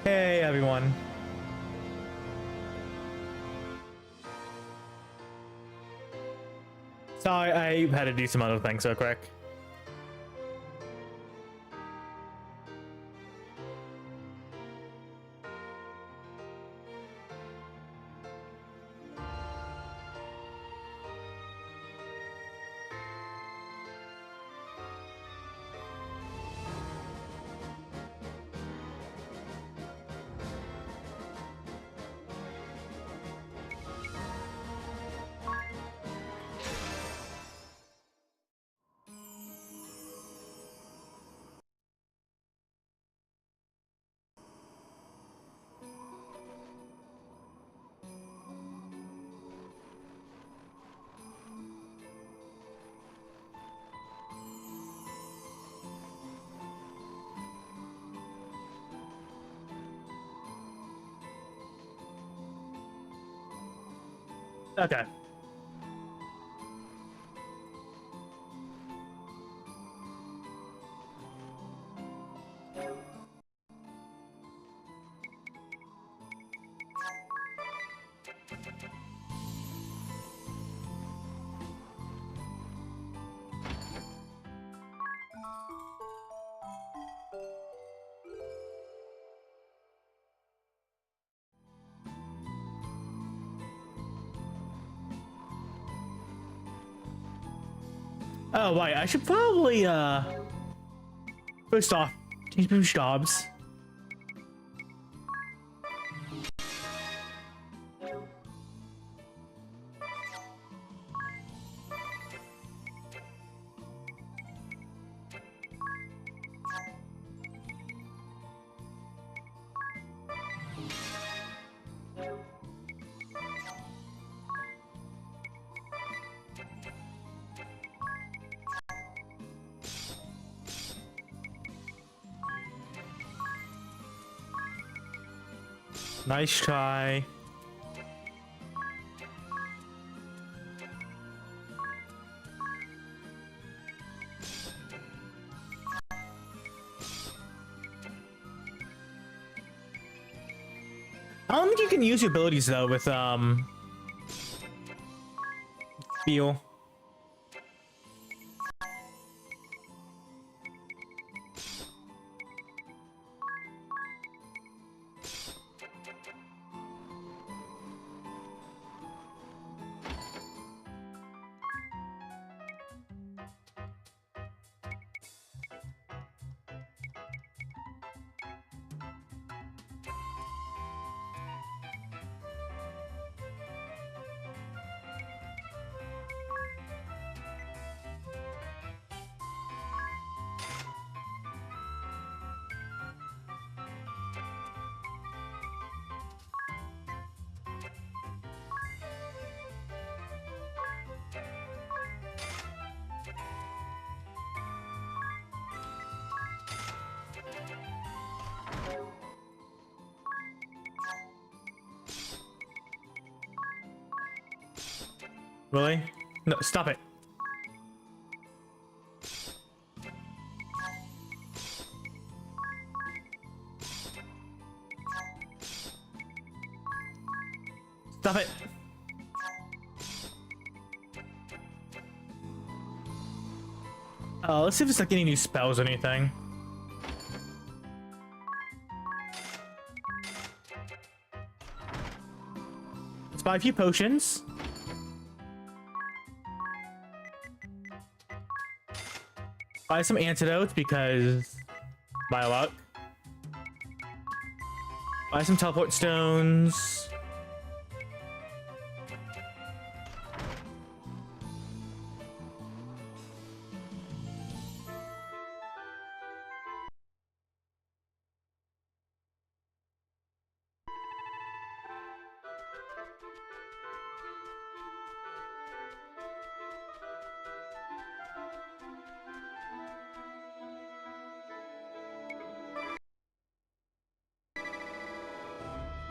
Hey everyone. Sorry, I had to do some other things so quick. Okay. Oh, right. I should probably, first off, change people's jobs. Nice try. I don't think you can use your abilities though with feel. Really? No, stop it. Stop it. Let's see if it's like any new spells or anything. Let's buy a few potions. Buy some antidotes because by luck. Buy some teleport stones.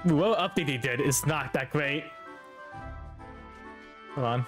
What update they did is not that great. Hold on.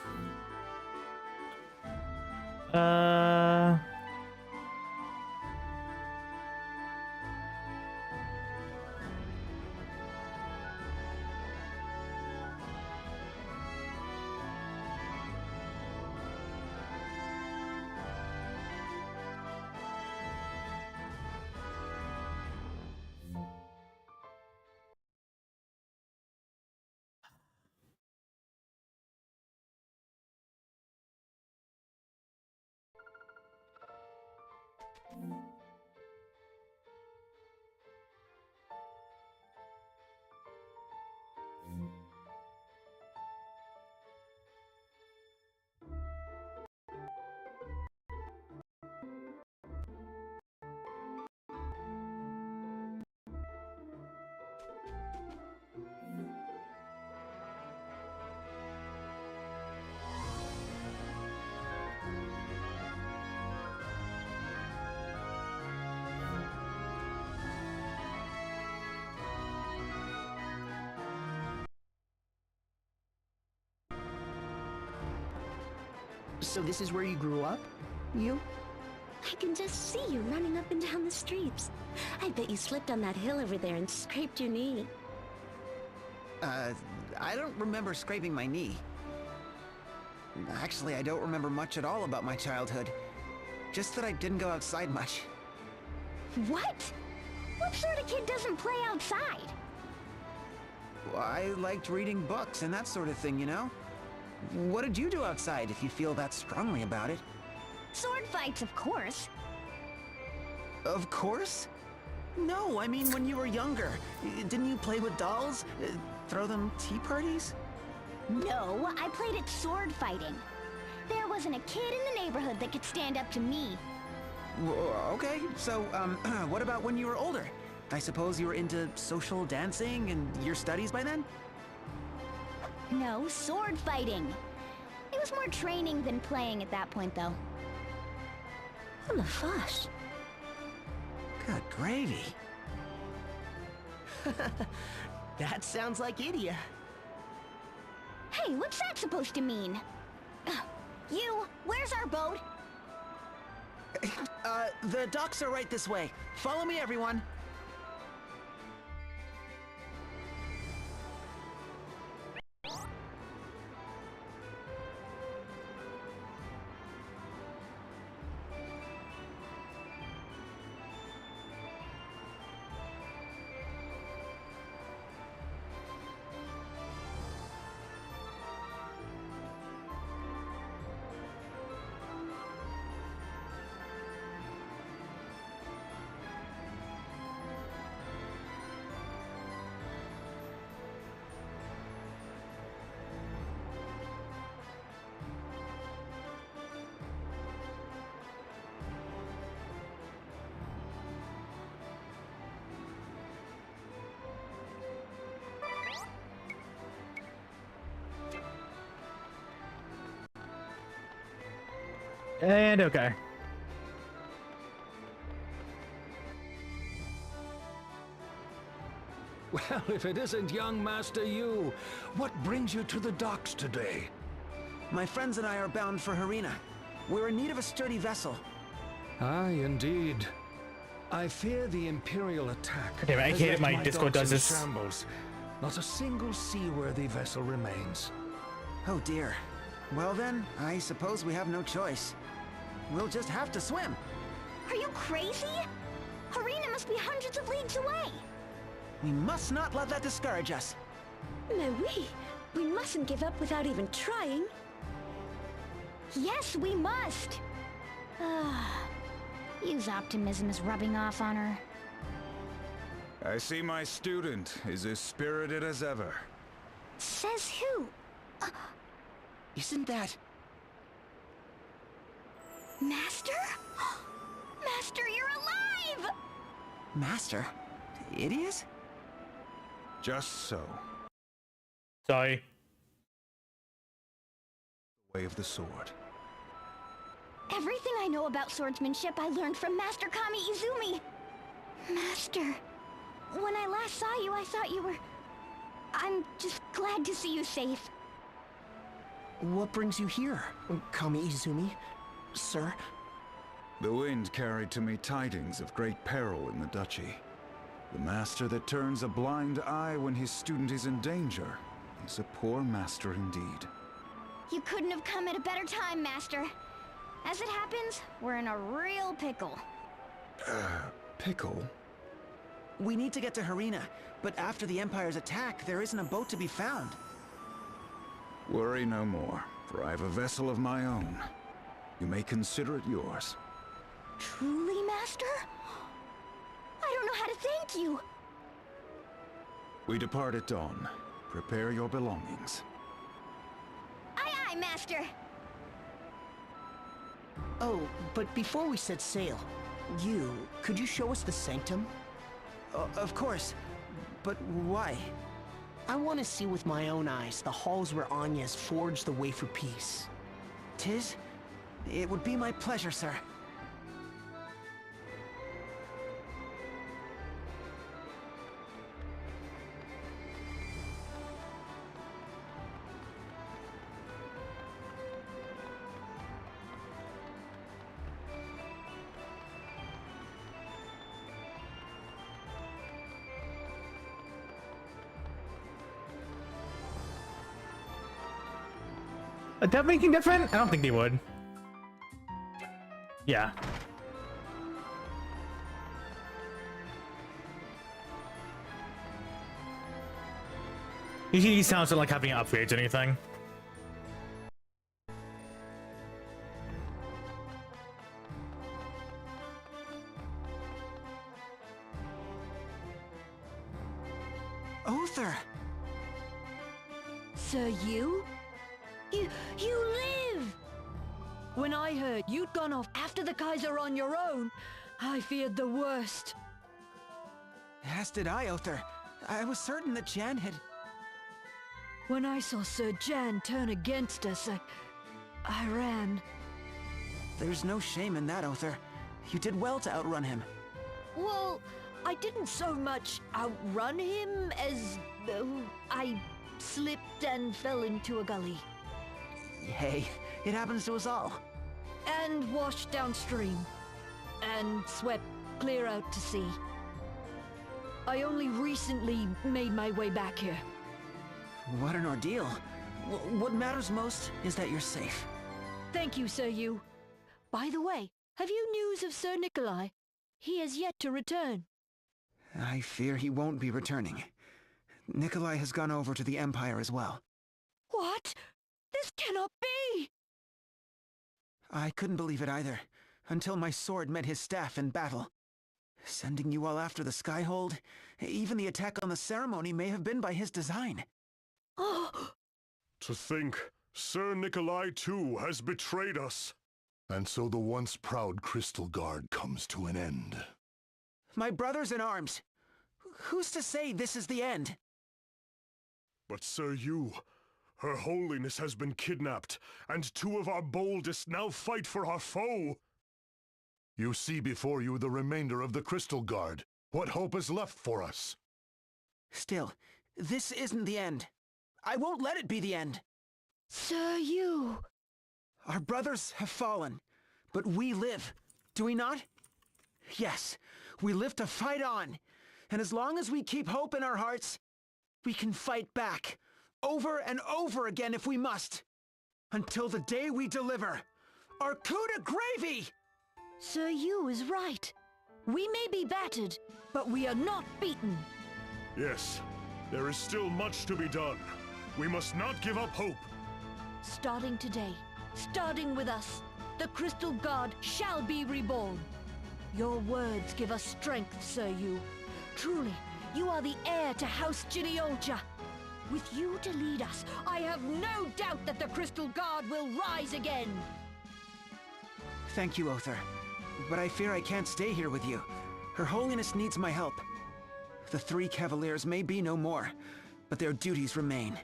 So this is where you grew up? You? I can just see you running up and down the streets. I bet you slipped on that hill over there and scraped your knee. I don't remember scraping my knee. Actually, I don't remember much at all about my childhood. Just that I didn't go outside much. What? What sort of kid doesn't play outside? Well, I liked reading books and that sort of thing, you know? What did you do outside if you feel that strongly about it? Sword fights, of course. Of course? No, I mean when you were younger. Didn't you play with dolls? Throw them tea parties? No, I played at sword fighting. There wasn't a kid in the neighborhood that could stand up to me. Okay, so, what about when you were older? I suppose you were into social dancing and your studies by then? No, sword fighting. It was more training than playing at that point, though. What the fuss? Good gravy. That sounds like Idia. Hey, what's that supposed to mean? You, where's our boat? The docks are right this way. Follow me, everyone. And okay. Well, if it isn't young Master Yu, what brings you to the docks today? My friends and I are bound for Harina. We're in need of a sturdy vessel. Aye, indeed. I fear the Imperial attack. Okay, I has hate it. left My Discord docks does in this. Shambles. Not a single seaworthy vessel remains. Oh dear. Well then, I suppose we have no choice. We'll just have to swim. Are you crazy? Harina must be hundreds of leagues away. We must not let that discourage us. No, we mustn't give up without even trying. Yes, we must. Yu's optimism is rubbing off on her. I see my student is as spirited as ever. Says who? Isn't that... Master? Master, you're alive! Master? It is? Just so. Sorry. The way of the sword. Everything I know about swordsmanship I learned from Master Kami Izumi. Master, when I last saw you, I thought you were... I'm just glad to see you safe. What brings you here, Kami Izumi? Sir? The wind carried to me tidings of great peril in the duchy. The master that turns a blind eye when his student is in danger is a poor master indeed. You couldn't have come at a better time, Master. As it happens, we're in a real pickle. Pickle? We need to get to Harina, but after the Empire's attack, there isn't a boat to be found. Worry no more, for I have a vessel of my own. You may consider it yours. Truly, Master? Master? I don't know how to thank you. We depart at dawn. Prepare your belongings. Aye, aye, Master. Oh, but before we set sail, could you show us the sanctum? Of course. But why? I want to see with my own eyes the halls where Anya's forged the way for peace. Tis? It would be my pleasure, sir. Would that make anything different? I don't think they would. Yeah. Usually these sounds don't like having upgrades or anything. Uther! Sir, you? You live! When I heard you'd gone off after the Kaiser on your own, I feared the worst. As did I, Uther. I was certain that Jan had... When I saw Sir Jan turn against us, I ran. There's no shame in that, Uther. You did well to outrun him. Well, I didn't so much outrun him as I slipped and fell into a gully. Hey, it happens to us all. And washed downstream. And swept clear out to sea. I only recently made my way back here. What an ordeal. What matters most is that you're safe. Thank you, Sir Yu. By the way, have you news of Sir Nikolai? He has yet to return. I fear he won't be returning. Nikolai has gone over to the Empire as well. What? This cannot be! I couldn't believe it either, until my sword met his staff in battle. Sending you all after the Skyhold, even the attack on the ceremony may have been by his design. Oh! To think, Sir Nikolai too has betrayed us. And so the once proud Crystal Guard comes to an end. My brothers in arms, who's to say this is the end? But Sir Yu, Her Holiness has been kidnapped, and two of our boldest now fight for our foe. You see before you the remainder of the Crystal Guard. What hope is left for us? Still, this isn't the end. I won't let it be the end. Sir Yu! Our brothers have fallen, but we live, do we not? Yes, we live to fight on, and as long as we keep hope in our hearts, we can fight back, over and over again if we must, until the day we deliver our coup de gravy! Sir Yu is right. We may be battered, but we are not beaten. Yes, there is still much to be done. We must not give up hope. Starting today, starting with us, the Crystal Guard shall be reborn. Your words give us strength, Sir Yu. Truly, you are the heir to House Jinyoja. With you to lead us, I have no doubt that the Crystal Guard will rise again. Thank you, Uther. But I fear I can't stay here with you. Her Holiness needs my help. The three Cavaliers may be no more, but their duties remain.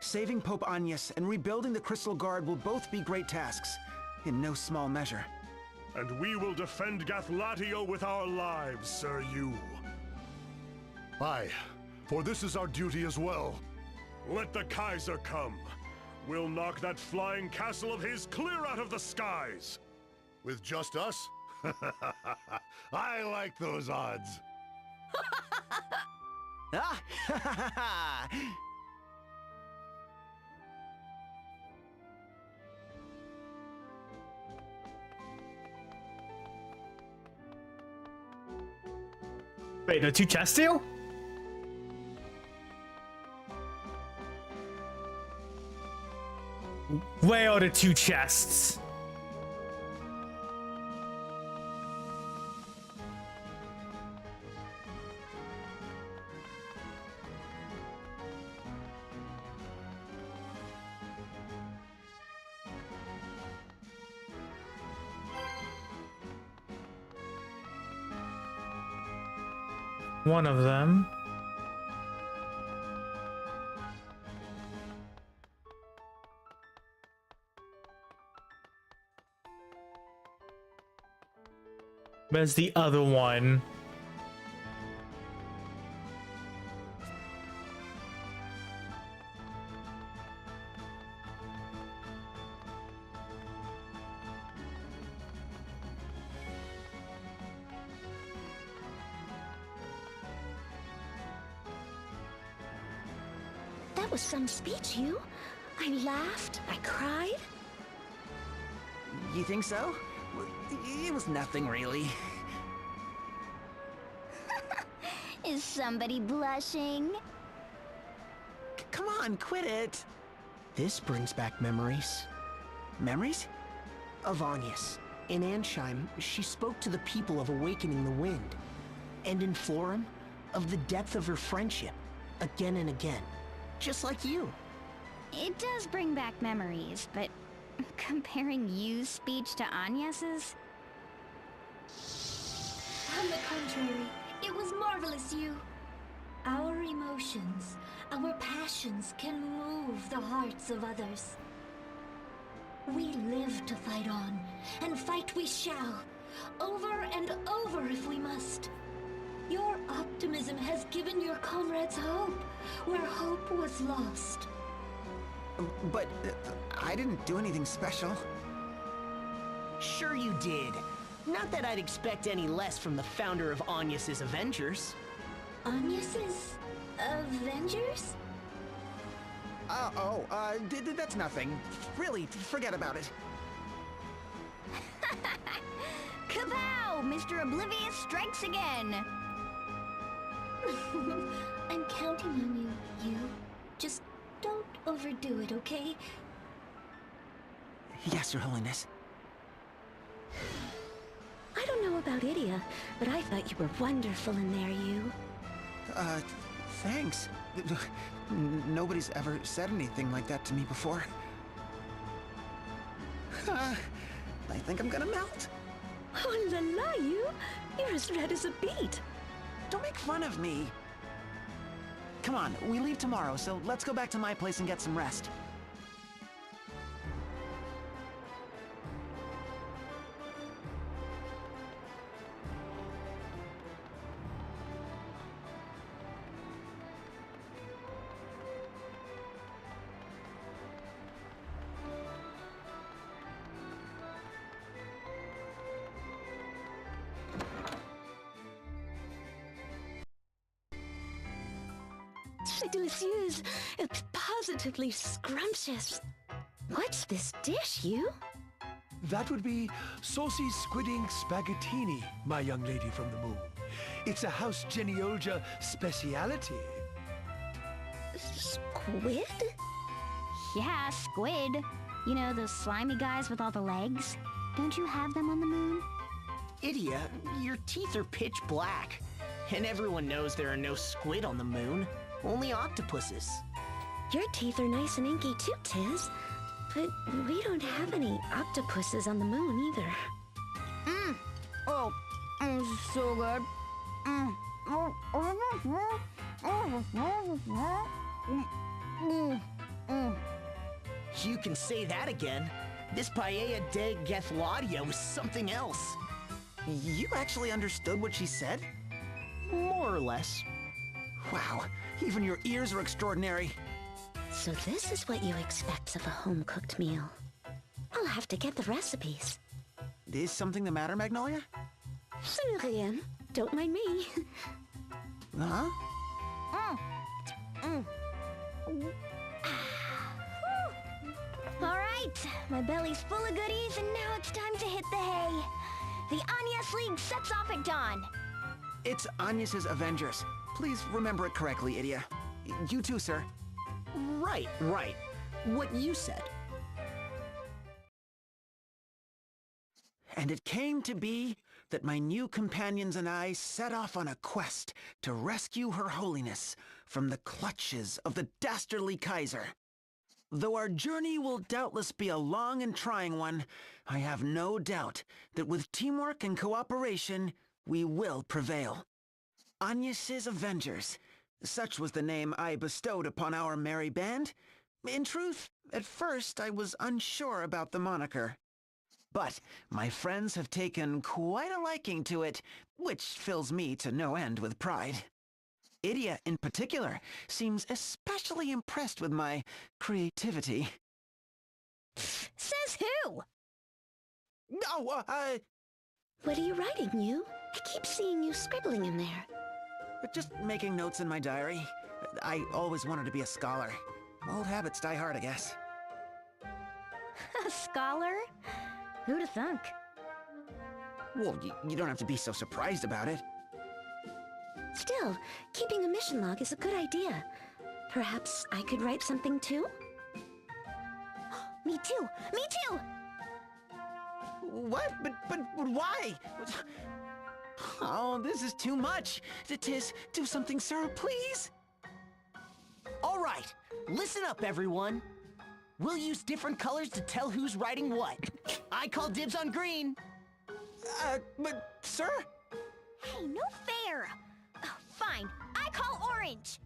Saving Pope Agnes and rebuilding the Crystal Guard will both be great tasks, in no small measure. And we will defend Gathlatio with our lives, Sir Yu. Aye, for this is our duty as well. Let the Kaiser come. We'll knock that flying castle of his clear out of the skies. With just us? I like those odds. Ah! Wait, the two chests deal? Where are the two chests? One of them. Where's the other one? That was some speech, you. I laughed, I cried. You think so? It was nothing, really. Is somebody blushing? Come on, quit it. This brings back memories. Memories? Of Agnes. In Ansheim, she spoke to the people of awakening the wind. And in Florum, of the depth of her friendship, again and again. Just like you. It does bring back memories, but comparing Yu's speech to Agnes's? On the contrary, it was marvelous, Yu. Our emotions, our passions can move the hearts of others. We live to fight on, and fight we shall, over and over if we must. Your optimism has given your comrades hope, where hope was lost. But I didn't do anything special. Sure you did. Not that I'd expect any less from the founder of Agnes's Avengers. Agnes's Avengers? That's nothing. Really, forget about it. Kapow! Mr. Oblivious strikes again! I'm counting on you, Yu. Just don't overdo it, okay? Yes, Your Holiness. I don't know about Idia, but I thought you were wonderful in there, Yu. Thanks. Nobody's ever said anything like that to me before. I think I'm gonna melt. Oh la la, Yu! You're as red as a beet. Don't make fun of me. Come on, we leave tomorrow, so let's go back to my place and get some rest. C'est delicieuse. It's positively scrumptious. What's this dish, Yu? That would be saucy squidding spaghettini, my young lady from the moon. It's a House Geniolja speciality. Squid? Yeah, squid. You know, those slimy guys with all the legs? Don't you have them on the moon? Idia, your teeth are pitch black. And everyone knows there are no squid on the moon. Only octopuses. Your teeth are nice and inky too, Tiz. But we don't have any octopuses on the moon either. Oh, so good. You can say that again. This paella de Gethladia was something else. You actually understood what she said? More or less. Wow, even your ears are extraordinary. So this is what you expect of a home-cooked meal. I'll have to get the recipes. Is something the matter, Magnolia? Rien. Don't mind me. Huh? All right, my belly's full of goodies, and now it's time to hit the hay. The Agnes League sets off at dawn. It's Agnes's Avengers. Please remember it correctly, Idia. You too, sir. Right. What you said. And it came to be that my new companions and I set off on a quest to rescue Her Holiness from the clutches of the dastardly Kaiser. Though our journey will doubtless be a long and trying one, I have no doubt that with teamwork and cooperation, we will prevail. Agnes's Avengers. Such was the name I bestowed upon our merry band. In truth, at first I was unsure about the moniker. But my friends have taken quite a liking to it, which fills me to no end with pride. Idia, in particular, seems especially impressed with my creativity. Says who? Oh, What are you writing, you? I keep seeing you scribbling in there. just making notes in my diary. I always wanted to be a scholar. Old habits die hard, I guess. A scholar? Who'd have thunk? Well, you don't have to be so surprised about it. Still, keeping a mission log is a good idea. Perhaps I could write something too? Me too! Me too! What? But why? Oh, this is too much. Tis, do something, sir, please. All right, listen up, everyone. We'll use different colors to tell who's writing what. I call dibs on green. But, sir? Hey, no fair! Fine, I call orange!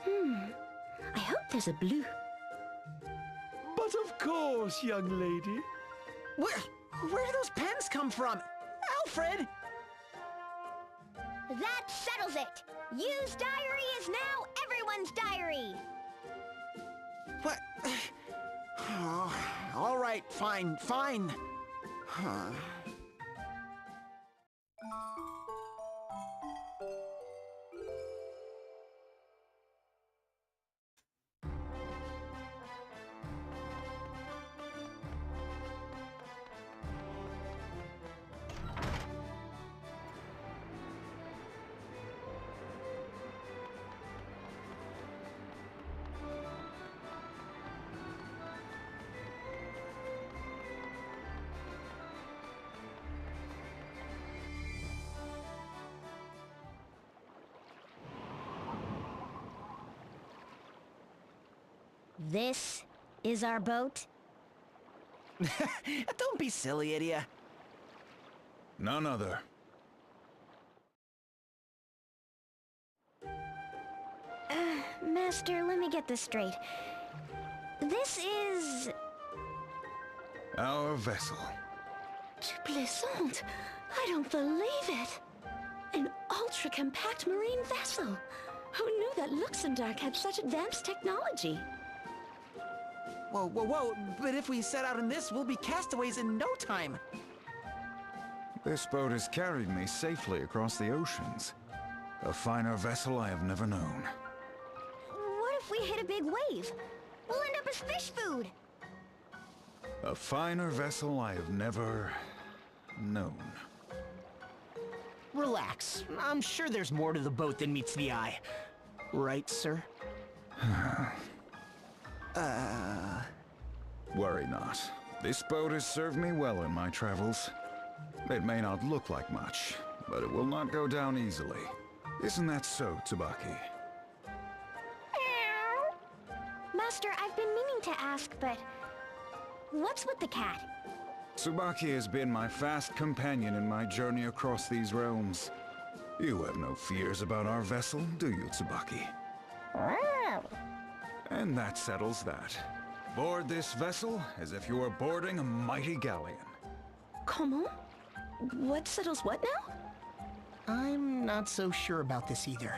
I hope there's a blue. But of course, young lady. Where do those pens come from? Alfred! That settles it! Yu's diary is now everyone's diary! What? Oh, all right, fine. Huh. This is our boat? Don't be silly, Idia. None other. Master, let me get this straight. This is... Our vessel. Tu plaisante! I don't believe it! An ultra-compact marine vessel! Who knew that Luxembourg had such advanced technology? Whoa, but if we set out in this, we'll be castaways in no time. This boat has carried me safely across the oceans. A finer vessel I have never known. What if we hit a big wave? We'll end up as fish food! A finer vessel I have never known. Relax. I'm sure there's more to the boat than meets the eye. Right, sir? Worry not. This boat has served me well in my travels. It may not look like much, but it will not go down easily. Isn't that so, Tsubaki? Master, I've been meaning to ask, but... what's with the cat? Tsubaki has been my fast companion in my journey across these realms. You have no fears about our vessel, do you, Tsubaki? And that settles that. Board this vessel as if you were boarding a mighty galleon. Comment? What settles what now? I'm not so sure about this either.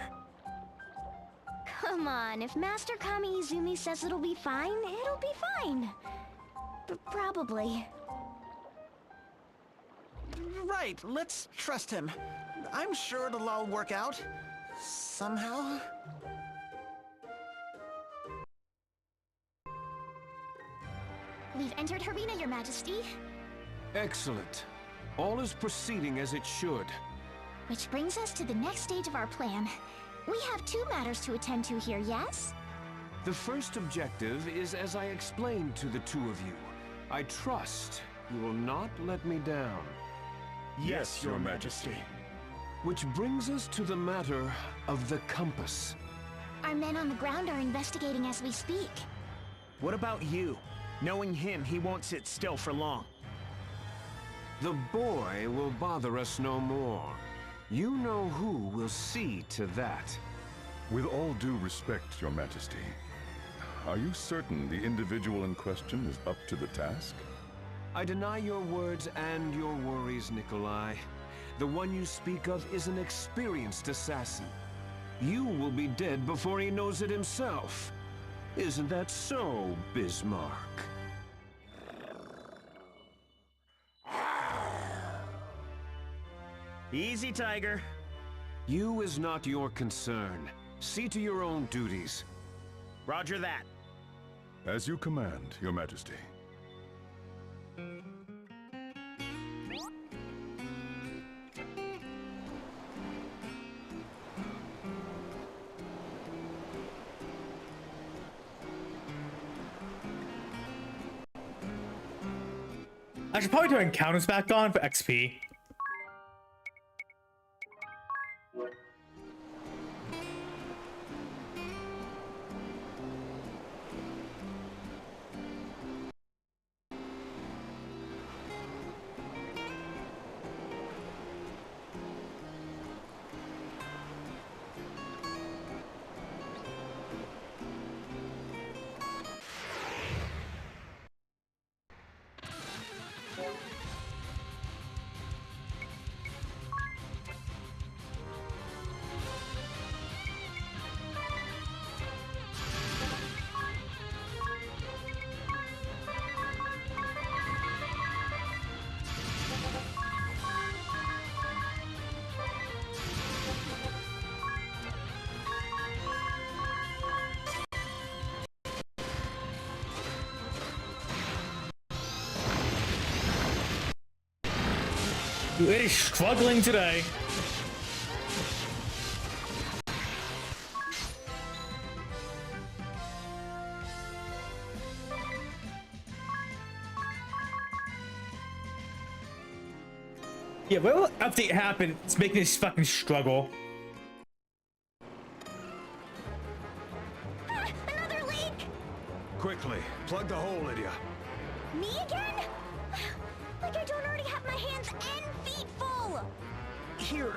Come on, if Master Kami Izumi says it'll be fine, it'll be fine. Probably. Right, let's trust him. I'm sure it'll all work out. Somehow. We've entered Harina, Your Majesty. Excellent. All is proceeding as it should. Which brings us to the next stage of our plan. We have two matters to attend to here, yes? The first objective is as I explained to the two of you. I trust you will not let me down. Yes, Your Majesty. Which brings us to the matter of the compass. Our men on the ground are investigating as we speak. What about you? Knowing him, he won't sit still for long. The boy will bother us no more. You know who will see to that. With all due respect, Your Majesty, are you certain the individual in question is up to the task? I deny your words and your worries, Nikolai. The one you speak of is an experienced assassin. You will be dead before he knows it himself. Isn't that so, Bismarck? Easy, Tiger. You is not your concern. See to your own duties. Roger that. As you command, Your Majesty. I should probably turn encounters back on for XP. It is struggling today. Yeah, what will update happen? It's making this fucking struggle. Another leak! Quickly, plug the hole, Lydia. Me again? Like I don't already have my hands and feet full! Here,